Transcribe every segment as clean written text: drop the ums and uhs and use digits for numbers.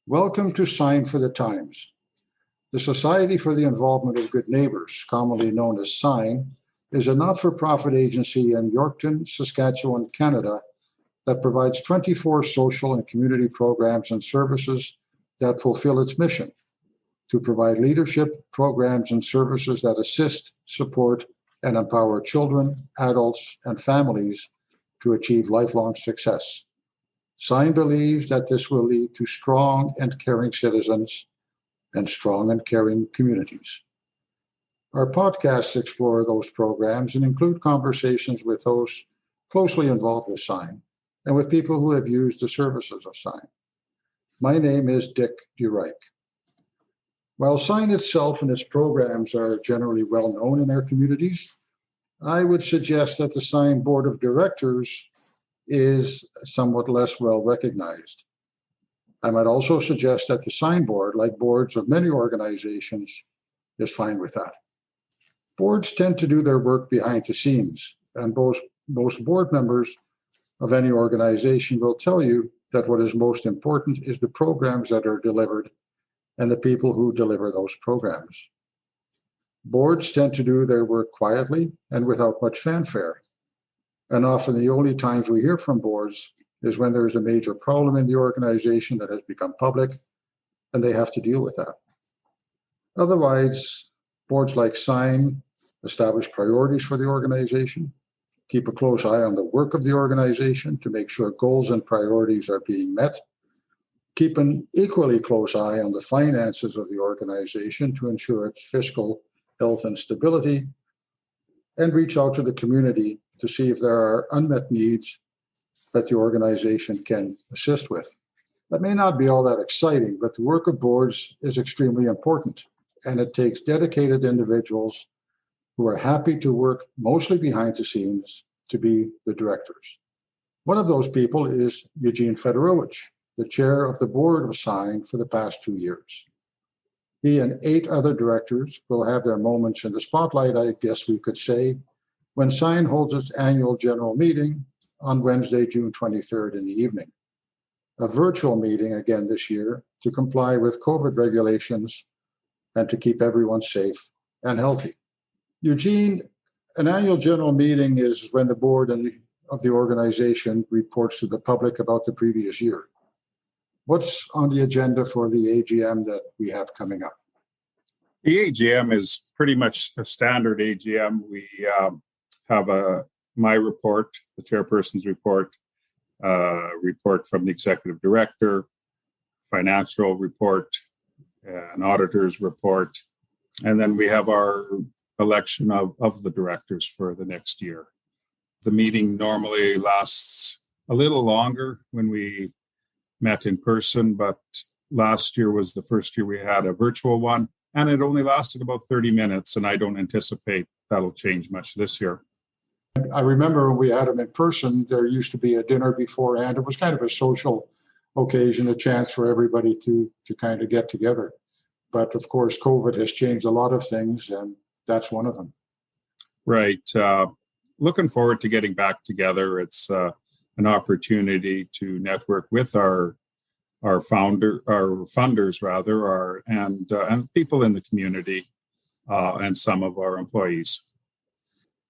Welcome to Sign for the Times. The Society for the Involvement of Good Neighbors, commonly known as SIGN, is a not-for-profit agency in Yorkton, Saskatchewan, Canada, that provides 24 social and community programs and services that fulfill its mission to provide leadership, programs, and services that assist, support, and empower children, adults, and families to achieve lifelong success. SIGN believes that this will lead to strong and caring citizens and strong and caring communities. Our podcasts explore those programs and include conversations with those closely involved with SIGN and with people who have used the services of SIGN. My name is Dick DeRyck. While SIGN itself and its programs are generally well known in our communities, I would suggest that the SIGN Board of Directors is somewhat less well recognized. I might also suggest that the SIGN Board, like boards of many organizations, is fine with that. Boards tend to do their work behind the scenes, and most board members of any organization will tell you that what is most important is the programs that are delivered and the people who deliver those programs. Boards tend to do their work quietly and without much fanfare. And often the only times we hear from boards is when there's a major problem in the organization that has become public and they have to deal with that. Otherwise, boards like SIGN establish priorities for the organization, keep a close eye on the work of the organization to make sure goals and priorities are being met, keep an equally close eye on the finances of the organization to ensure its fiscal health and stability, and reach out to the community to see if there are unmet needs that the organization can assist with. That may not be all that exciting, but the work of boards is extremely important, and it takes dedicated individuals who are happy to work mostly behind the scenes to be the directors. One of those people is Eugene Fedorowicz, the chair of the board of SIGN for the past 2 years. He and 8 other directors will have their moments in the spotlight, I guess we could say, when SIGN holds its annual general meeting on Wednesday, June 23rd in the evening. A virtual meeting again this year to comply with COVID regulations and to keep everyone safe and healthy. Eugene, an annual general meeting is when the board of the organization reports to the public about the previous year. What's on the agenda for the AGM that we have coming up? The AGM is pretty much a standard AGM. We have my report, the chairperson's report, report from the executive director, financial report, an auditor's report, and then we have our election of the directors for the next year. The meeting normally lasts a little longer when we met in person, but last year was the first year we had a virtual one, and it only lasted about 30 minutes, and I don't anticipate that'll change much this year. I remember when we had them in person, there used to be a dinner beforehand. It was kind of a social occasion, a chance for everybody to kind of get together. But of course, COVID has changed a lot of things, and that's one of them. Right. Looking forward to getting back together. It's an opportunity to network with our funders rather, and people in the community, and some of our employees.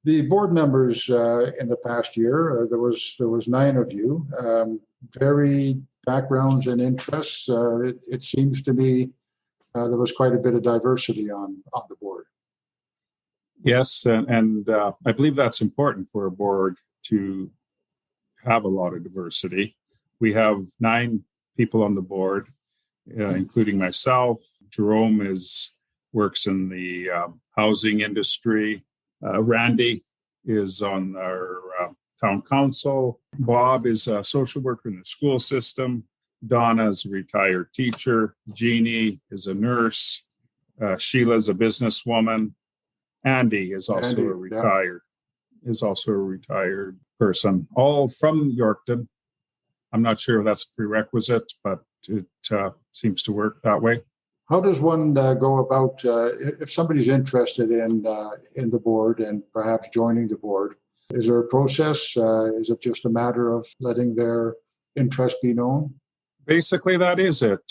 The board members in the past year, there was 9 of you, varied backgrounds and interests. It seems to me there was quite a bit of diversity on the board. Yes, and I believe that's important for a board to have a lot of diversity. We have 9 people on the board, including myself. Jerome works in the housing industry. Randy is on our town council. Bob is a social worker in the school system. Donna is a retired teacher. Jeannie is a nurse. Sheila's a businesswoman. Andy is also a retired person, all from Yorkton. I'm not sure if that's a prerequisite, but it seems to work that way. How does one go about if somebody's interested in the board and perhaps joining the board? Is there a process? Is it just a matter of letting their interest be known? Basically, that is it.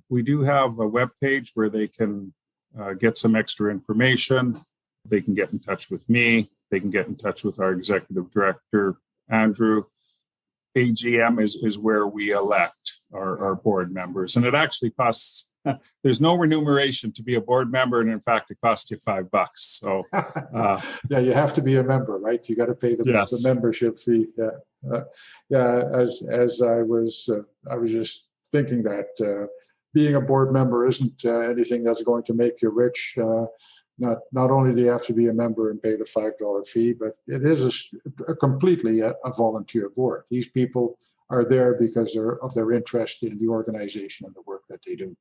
We do have a web page where they can get some extra information. They can get in touch with me. They can get in touch with our executive director, Andrew. AGM is where we elect our board members. And it actually costs, there's no remuneration to be a board member. And in fact, it costs you $5. So, yeah, you have to be a member, right? You got to pay the membership fee. As I was just thinking that being a board member isn't anything that's going to make you rich. Not only do you have to be a member and pay the $5 fee, but it is completely a volunteer board. These people are there because of their interest in the organization and the work that they do.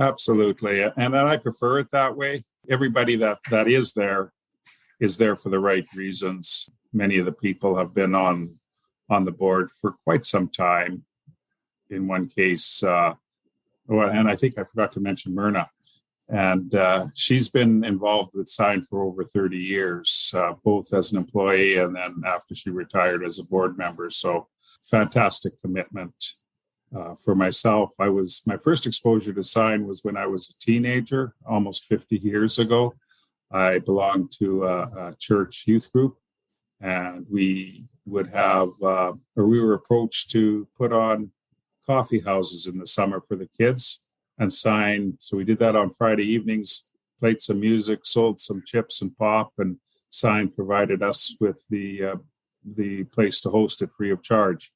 Absolutely. And I prefer it that way. Everybody that is there for the right reasons. Many of the people have been on the board for quite some time. In one case, and I think I forgot to mention Myrna. And she's been involved with Sign for over 30 years, both as an employee and then after she retired as a board member. So fantastic commitment for myself. My first exposure to Sign was when I was a teenager, almost 50 years ago. I belonged to a church youth group, and we would we were approached to put on coffee houses in the summer for the kids. And Sign. So we did that on Friday evenings, played some music, sold some chips and pop, and Sign provided us with the place to host it free of charge.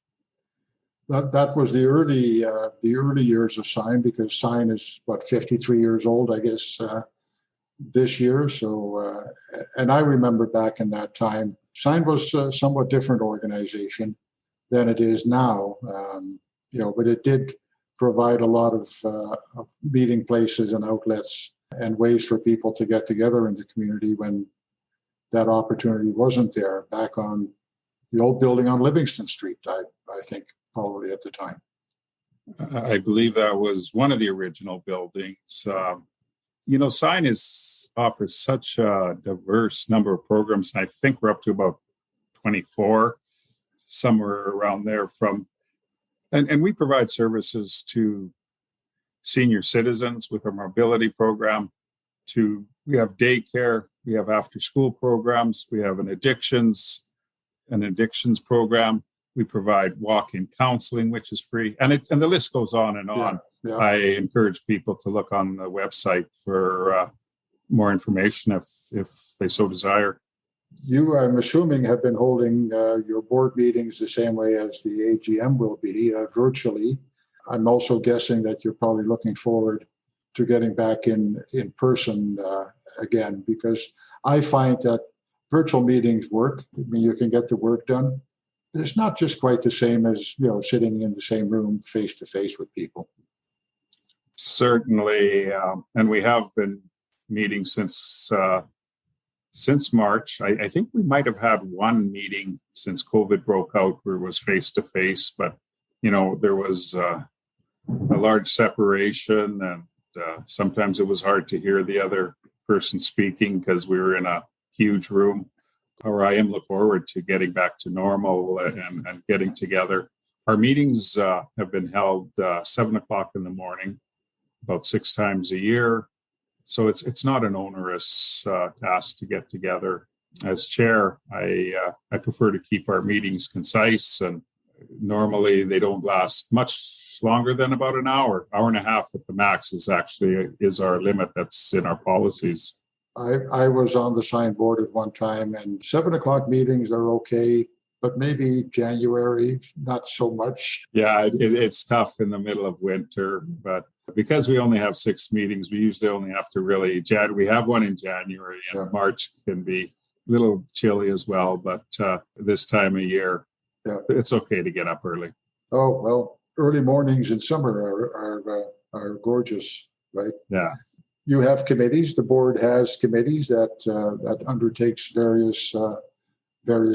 That was the early years of Sign, because Sign is 53 years old, I guess, this year. So, and I remember back in that time, Sign was a somewhat different organization than it is now. But it did provide a lot of meeting places and outlets and ways for people to get together in the community when that opportunity wasn't there, back on the old building on Livingston Street, I think, probably at the time. I believe that was one of the original buildings. Sign offers such a diverse number of programs. I think we're up to about 24, somewhere around there And we provide services to senior citizens with our mobility program. We have daycare, we have after-school programs, we have an addictions program. We provide walk-in counseling, which is free, and the list goes on and on. Yeah. I encourage people to look on the website for more information if they so desire. You, I'm assuming, have been holding your board meetings the same way as the AGM will be, virtually. I'm also guessing that you're probably looking forward to getting back in person again, because I find that virtual meetings work. I mean, you can get the work done. But it's not just quite the same as, sitting in the same room face to face with people. Certainly, and we have been meeting since March. I think we might have had one meeting since COVID broke out where it was face to face, but there was a large separation, and sometimes it was hard to hear the other person speaking because we were in a huge room. I am looking forward to getting back to normal and getting together. Our meetings have been held 7:00 in the morning, about 6 times a year. So it's not an onerous task to get together. As chair, I prefer to keep our meetings concise, and normally they don't last much longer than about an hour and a half at the max is our limit. That's in our policies. I was on the Sign board at one time, and 7:00 meetings are okay, but maybe January, not so much. Yeah, it's tough in the middle of winter, but because we only have 6 meetings, we usually only have to we have one in January, and March can be a little chilly as well, but this time of year, it's okay to get up early. Oh, well, early mornings in summer are gorgeous, right? Yeah. You have committees. The board has committees that undertakes various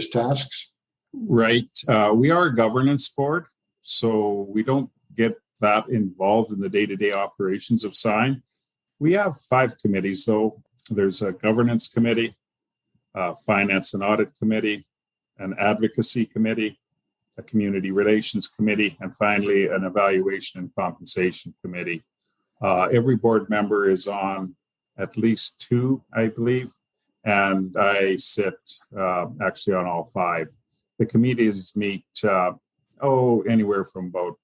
tasks. Right. We are a governance board, so we don't get that involved in the day-to-day operations of Sign. We have 5 committees, though. There's a governance committee, a finance and audit committee, an advocacy committee, a community relations committee, and finally, an evaluation and compensation committee. Every board member is on at least two, I believe, and I sit actually on all five. The committees meet anywhere from about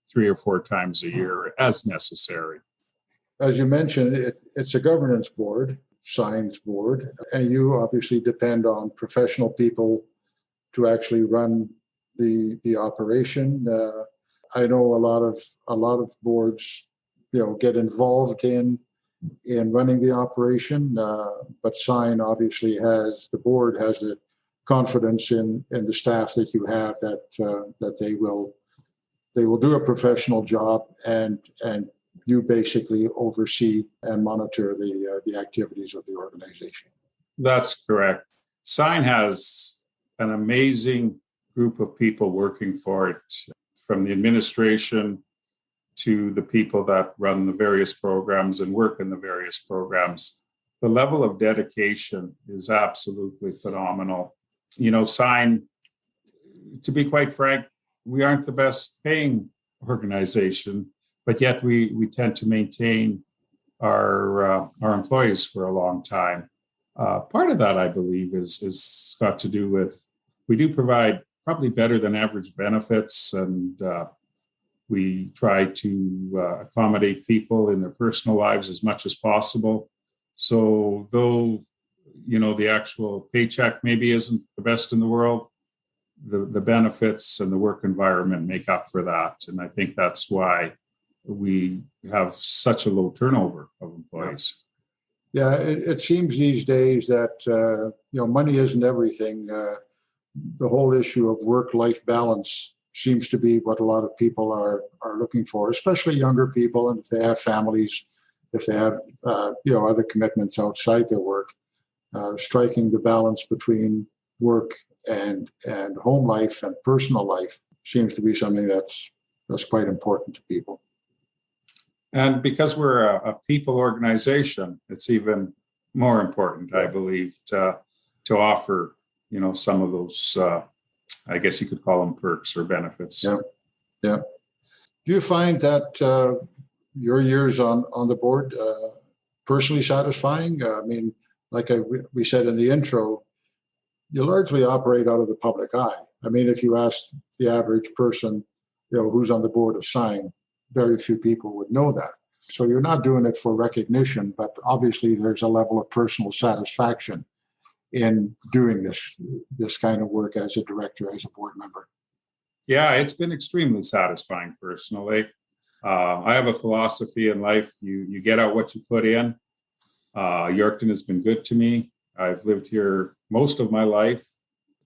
3 or 4 times a year as necessary. As you mentioned, it's a governance board, signs board, and you obviously depend on professional people to actually run the operation. I know a lot of boards, get involved in running the operation, but sign obviously the board has the confidence in the staff that you have that they will do a professional job, and you basically oversee and monitor the activities of the organization. That's correct. Sign has an amazing group of people working for it, from the administration to the people that run the various programs and work in the various programs. The level of dedication is absolutely phenomenal. Sign, to be quite frank, we aren't the best paying organization, but yet we tend to maintain our employees for a long time. Part of that, I believe, is got to do with, we do provide probably better than average benefits, and we try to accommodate people in their personal lives as much as possible. So though, the actual paycheck maybe isn't the best in the world, the benefits and the work environment make up for that. And I think that's why we have such a low turnover of employees. Yeah, it seems these days that, money isn't everything. The whole issue of work-life balance seems to be what a lot of people are looking for, especially younger people, and if they have families, if they have other commitments outside their work. Striking the balance between work and home life and personal life seems to be something that's quite important to people. And because we're a people organization, it's even more important, I believe, to offer, some of those, I guess you could call them perks or benefits. Yeah. Do you find that your years on the board personally satisfying? I mean, like we said in the intro, you largely operate out of the public eye. I mean, if you ask the average person, who's on the board of Sign, very few people would know that. So you're not doing it for recognition, but obviously there's a level of personal satisfaction in doing this kind of work as a director, as a board member. Yeah, it's been extremely satisfying personally. I have a philosophy in life: you get out what you put in. Yorkton has been good to me. I've lived here most of my life,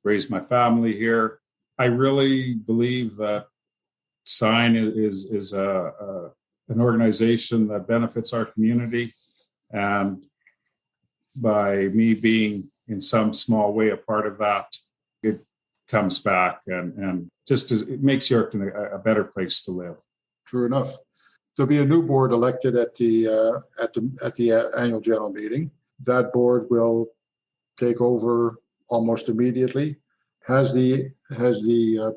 raised my family here. I really believe that Sign is an organization that benefits our community, and by me being in some small way a part of that, it comes back and it makes Yorkton a better place to live. True enough. There'll be a new board elected at the annual general meeting. That board will take over almost immediately. Has the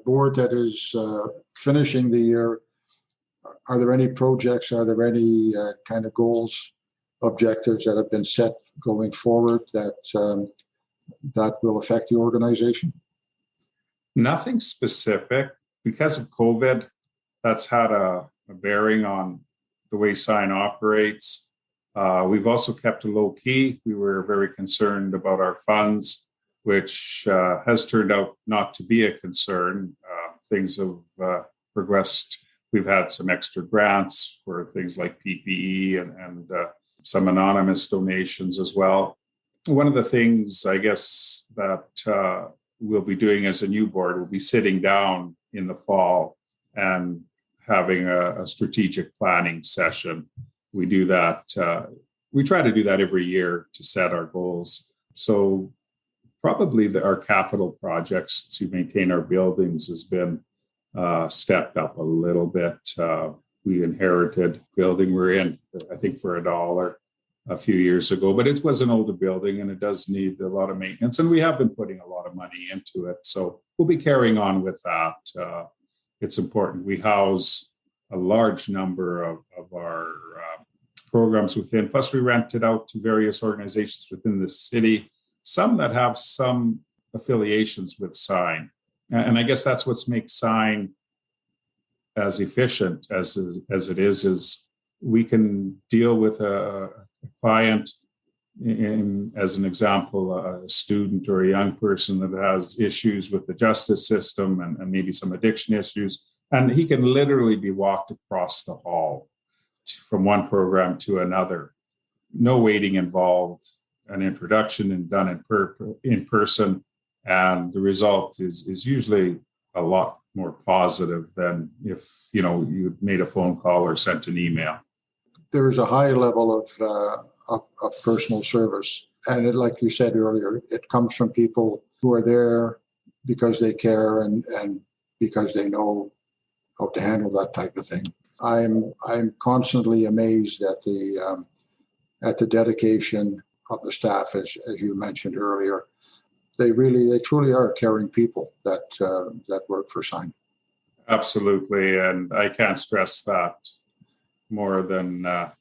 board that is finishing the year, are there any projects, are there any kind of goals, objectives that have been set going forward that will affect the organization? Nothing specific. Because of COVID, that's had a bearing on the way Sign operates. We've also kept a low key. We were very concerned about our funds, which has turned out not to be a concern. Things have progressed. We've had some extra grants for things like PPE and some anonymous donations as well. One of the things, I guess, that we'll be doing as a new board, we'll be sitting down in the fall and having a strategic planning session. We do that. We try to do that every year to set our goals. So probably our capital projects to maintain our buildings has been stepped up a little bit. We inherited building we're in, I think, for $1. a few years ago, but it was an older building and it does need a lot of maintenance. And we have been putting a lot of money into it. So we'll be carrying on with that. It's important. We house a large number of our programs within, plus we rent it out to various organizations within the city, some that have some affiliations with Sign. And I guess that's what makes Sign as efficient as it is we can deal with a client, as an example, a student or a young person that has issues with the justice system and maybe some addiction issues, and he can literally be walked across the hall from one program to another. No waiting involved, an introduction and done in person, and the result is usually a lot more positive than if you made a phone call or sent an email. There is a high level of personal service. And like you said earlier, it comes from people who are there because they care and because they know how to handle that type of thing. I'm constantly amazed at the dedication of the staff, as you mentioned earlier. They truly are caring people that work for Sign. Absolutely, and I can't stress that more than I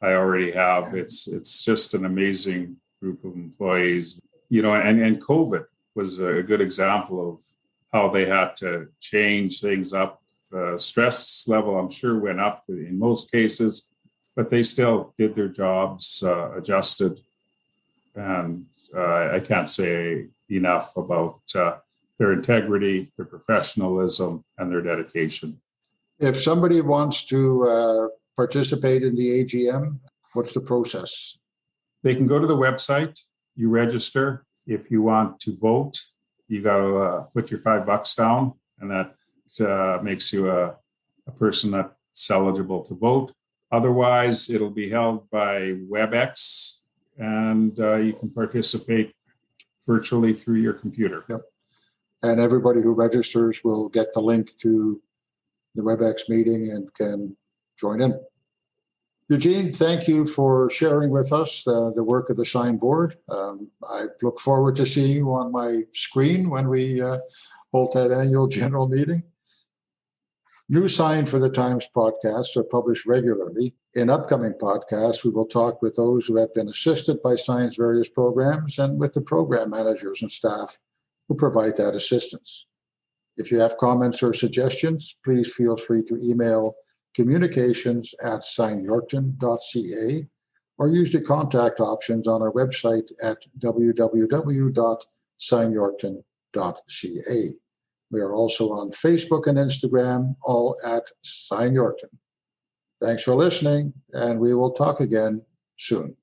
already have. It's just an amazing group of employees, and COVID was a good example of how they had to change things up. The stress level, I'm sure, went up in most cases, but they still did their jobs, adjusted, and I can't say enough about their integrity, their professionalism, and their dedication. If somebody wants to participate in the AGM, what's the process? They can go to the website, you register. If you want to vote, you got to put your $5 down, and that makes you a person that's eligible to vote. Otherwise, it'll be held by WebEx, and you can participate virtually through your computer. Yep. And everybody who registers will get the link to the WebEx meeting and can join in. Eugene, thank you for sharing with us the work of the Sign board. I look forward to seeing you on my screen when we hold that annual general meeting. New Sign for the Times podcasts are published regularly. In upcoming podcasts, we will talk with those who have been assisted by Sign's various programs and with the program managers and staff who provide that assistance. If you have comments or suggestions, please feel free to email communications@signyorkton.ca or use the contact options on our website at www.signyorkton.ca. We are also on Facebook and Instagram, all at Sign Yorkton. Thanks for listening, and we will talk again soon.